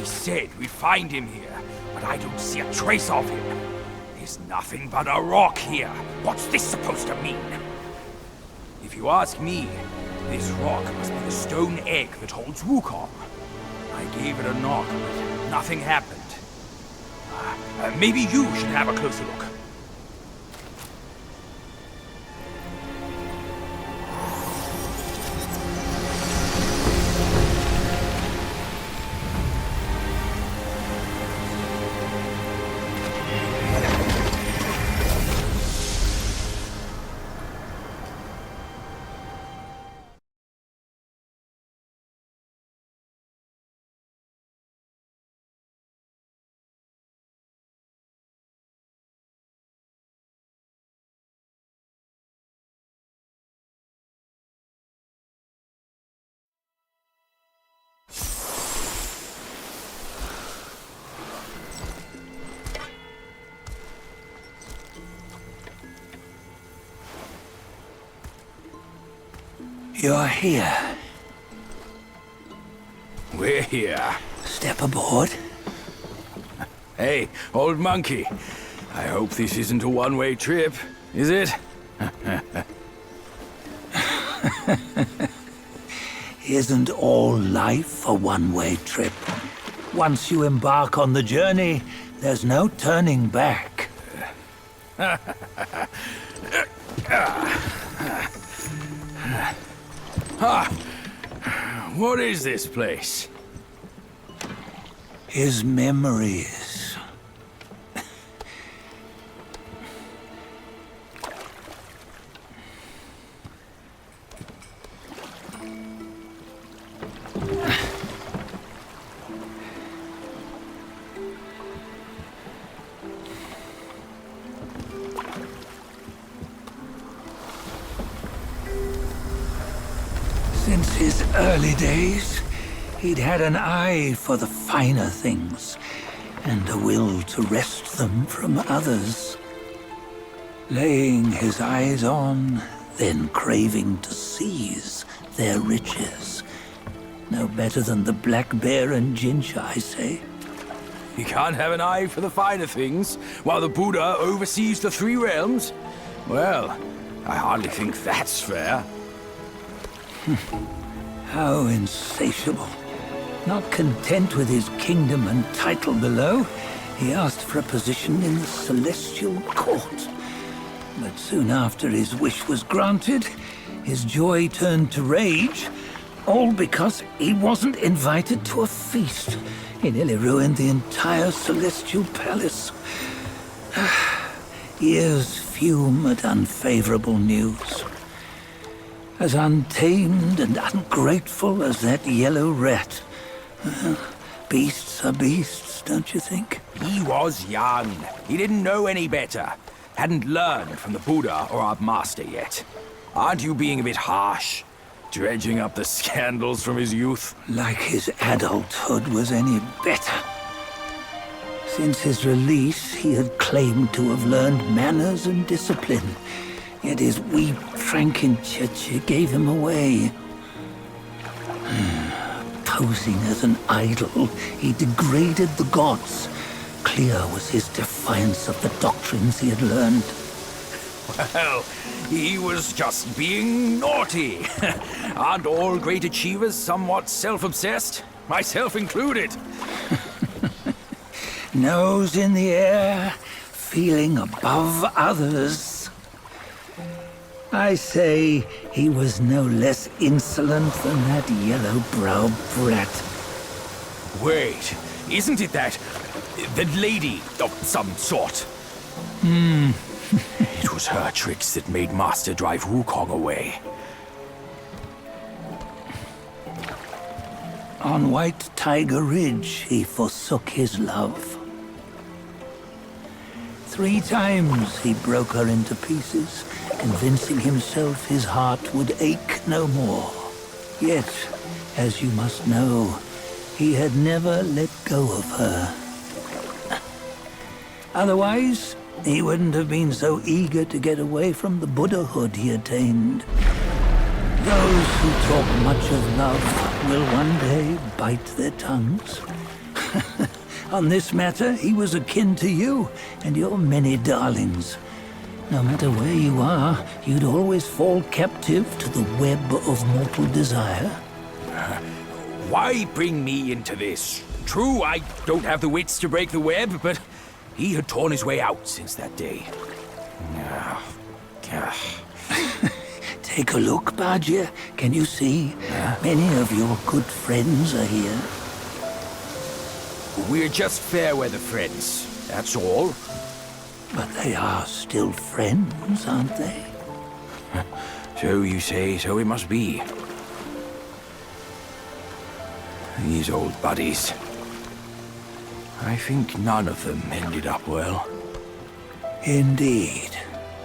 We said we'd find him here, but I don't see a trace of him. There's nothing but a rock here. What's this supposed to mean? If you ask me, this rock must be the stone egg that holds Wukong. I gave it a knock, but nothing happened. Maybe you should have a closer look. You're here. We're here. Step aboard. Hey, old monkey. I hope this isn't a one-way trip, is it? Isn't all life a one-way trip? Once you embark on the journey, there's no turning back. What is this place? His memories. Since his early days, he'd had an eye for the finer things, and a will to wrest them from others. Laying his eyes on, then craving to seize their riches. No better than the black bear and Jinch, I say. You can't have an eye for the finer things, while the Buddha oversees the three realms? Well, I hardly think that's fair. How insatiable. Not content with his kingdom and title below, he asked for a position in the Celestial Court. But soon after his wish was granted, his joy turned to rage, all because he wasn't invited to a feast. He nearly ruined the entire Celestial Palace. Ears fume at unfavorable news. As untamed and ungrateful as that yellow rat. Beasts are beasts, don't you think? He was young. He didn't know any better. Hadn't learned from the Buddha or our master yet. Aren't you being a bit harsh? Dredging up the scandals from his youth? Like his adulthood was any better. Since his release, he had claimed to have learned manners and discipline. Yet his weak Frankenchurch gave him away. Posing as an idol, he degraded the gods. Clear was his defiance of the doctrines he had learned. Well, he was just being naughty. Aren't all great achievers somewhat self-obsessed? Myself included. Nose in the air, feeling above others. I say he was no less insolent than that yellow-browed brat. Wait, isn't it that lady of some sort? It was her tricks that made Master drive Wukong away. On White Tiger Ridge, he forsook his love. 3 times he broke her into pieces, convincing himself his heart would ache no more. Yet, as you must know, he had never let go of her. Otherwise, he wouldn't have been so eager to get away from the Buddhahood he attained. Those who talk much of love will one day bite their tongues. On this matter, he was akin to you and your many darlings. No matter where you are, you'd always fall captive to the web of mortal desire. Why bring me into this? True, I don't have the wits to break the web, but he had torn his way out since that day. Take a look, Badger. Can you see? Many of your good friends are here. We're just fair weather friends, that's all. But they are still friends, aren't they? So you say, so it must be. These old buddies. I think none of them ended up well. Indeed.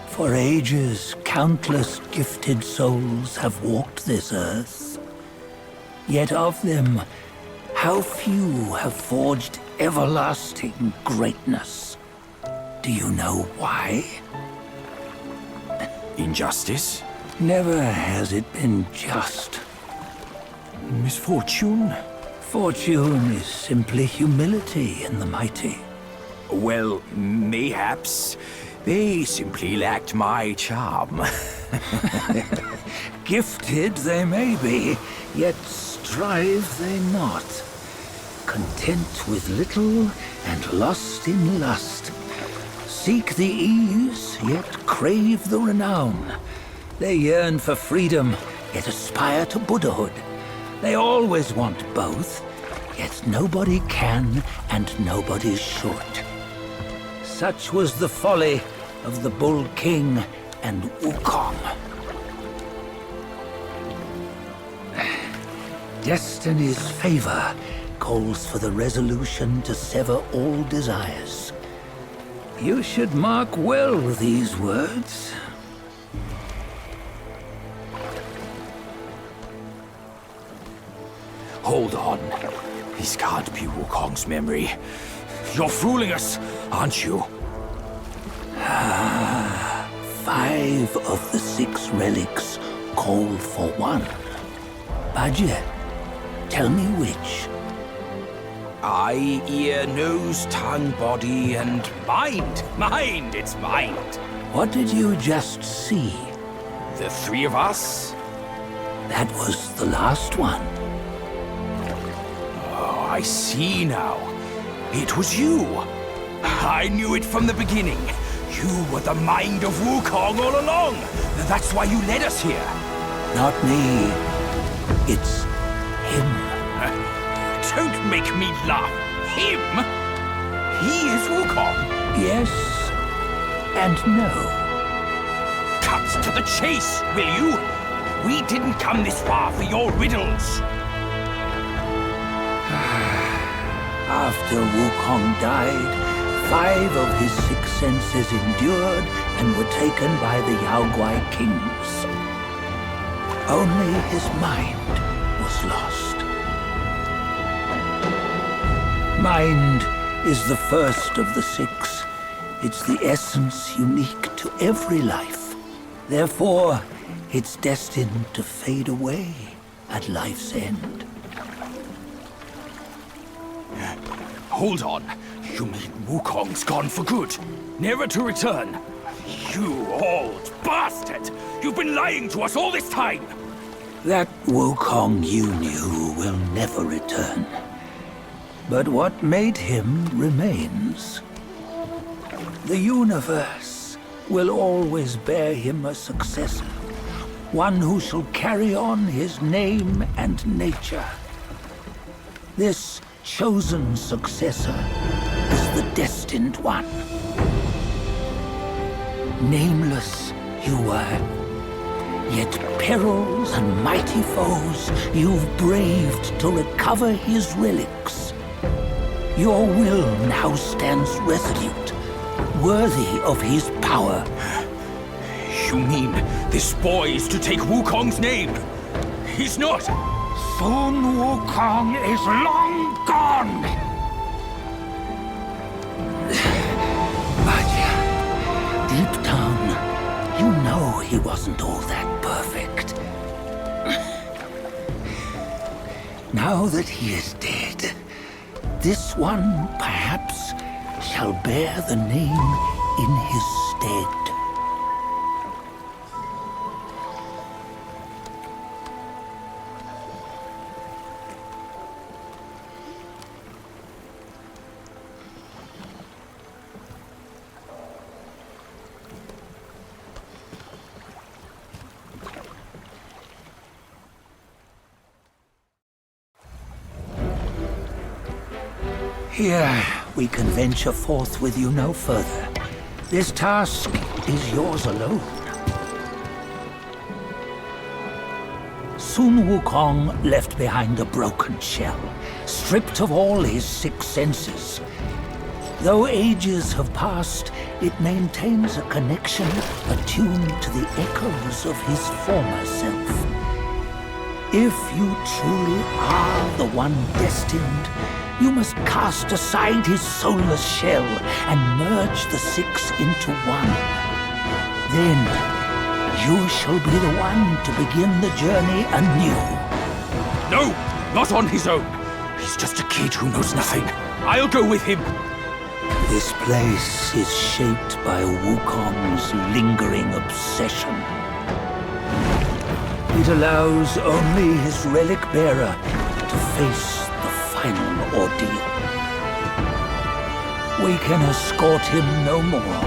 For ages, countless gifted souls have walked this earth. Yet of them, how few have forged everlasting greatness? Do you know why? Injustice? Never has it been just. Misfortune? Fortune is simply humility in the mighty. Well, mayhaps. They simply lacked my charm. Gifted they may be, yet strive they not. Content with little and lost in lust. Seek the ease, yet crave the renown. They yearn for freedom, yet aspire to Buddhahood. They always want both, yet nobody can and nobody should. Such was the folly of the Bull King and Wukong. Destiny's favor calls for the resolution to sever all desires. You should mark well these words. Hold on. This can't be Wukong's memory. You're fooling us, aren't you? 5 of the 6 relics call for one. Badger, tell me which. Eye, ear, nose, tongue, body, and mind. Mind, it's mind. What did you just see? The 3 of us? That was the last one. Oh, I see now. It was you. I knew it from the beginning. You were the mind of Wukong all along. That's why you led us here. Not me. It's him. Don't make me laugh. Him? He is Wukong. Yes and no. Cut to the chase, will you? We didn't come this far for your riddles. After Wukong died, 5 of his 6 senses endured and were taken by the Yaoguai kings. Only his mind was lost. Mind is the first of the 6. It's the essence unique to every life. Therefore, it's destined to fade away at life's end. Hold on. You mean Wukong's gone for good? Never to return? You old bastard! You've been lying to us all this time! That Wukong you knew will never return. But what made him remains. The universe will always bear him a successor. One who shall carry on his name and nature. This chosen successor is the destined one. Nameless you were, yet perils and mighty foes you've braved to recover his relics. Your will now stands resolute, worthy of his power. You mean this boy is to take Wukong's name? He's not! Soon Wukong is long gone! Badger, deep down, you know he wasn't all that perfect. Now that he is dead, this one, perhaps, shall bear the name in his stead. Here, we can venture forth with you no further. This task is yours alone. Soon Wukong left behind a broken shell, stripped of all his 6 senses. Though ages have passed, it maintains a connection attuned to the echoes of his former self. If you truly are the one destined, you must cast aside his soulless shell and merge the 6 into one. Then, you shall be the one to begin the journey anew. No, not on his own. He's just a kid who knows nothing. I'll go with him. This place is shaped by Wukong's lingering obsession. It allows only his relic bearer to face the final ordeal. We can escort him no more.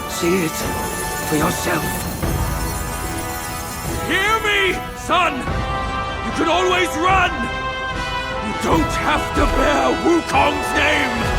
See it for yourself. Hear me, son! You can always run! You don't have to bear Wukong's name!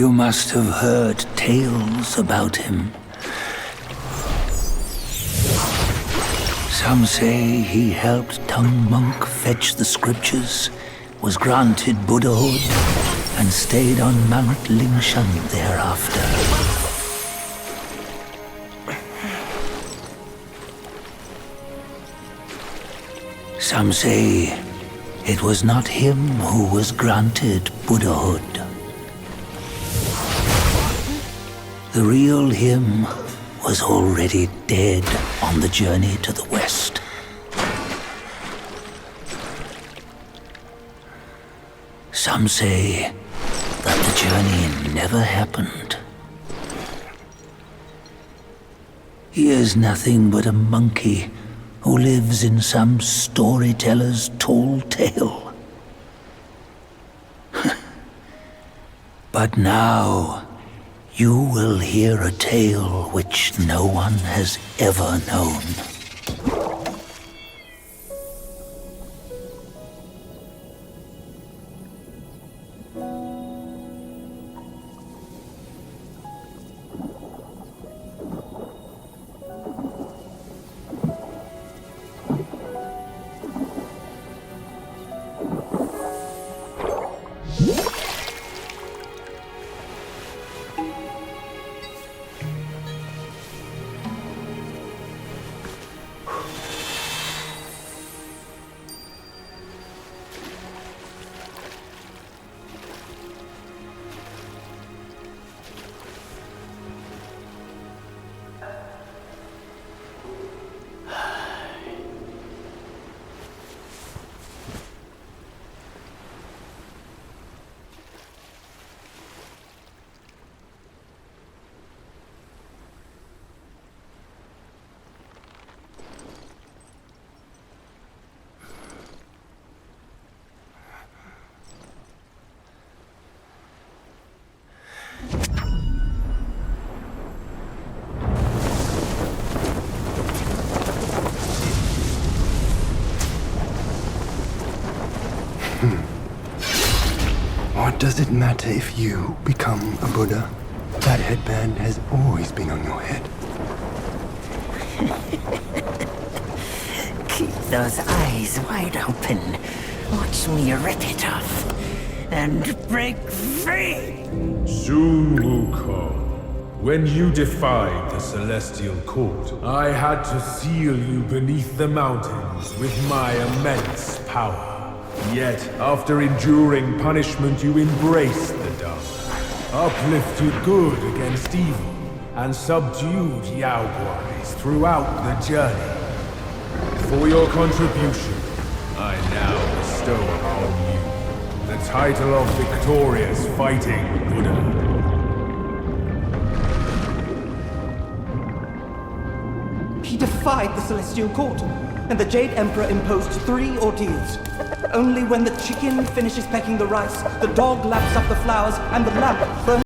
You must have heard tales about him. Some say he helped Tung Monk fetch the scriptures, was granted Buddhahood, and stayed on Mount Lingshan thereafter. Some say it was not him who was granted Buddhahood. The real him was already dead on the journey to the west. Some say that the journey never happened. He is nothing but a monkey who lives in some storyteller's tall tale. But now, you will hear a tale which no one has ever known. What does it matter if you become a Buddha? That headband has always been on your head. Keep those eyes wide open. Watch me rip it off. And break free! Soon, Wukong. When you defied the Celestial Court, I had to seal you beneath the mountains with my immense power. Yet, after enduring punishment, you embraced the dark, uplifted good against evil, and subdued Yao Guais throughout the journey. For your contribution, I now bestow upon you the title of Victorious Fighting Buddha. He defied the Celestial Court, and the Jade Emperor imposed 3 ordeals. Only when the chicken finishes pecking the rice, the dog laps up the flowers, and the lamp burns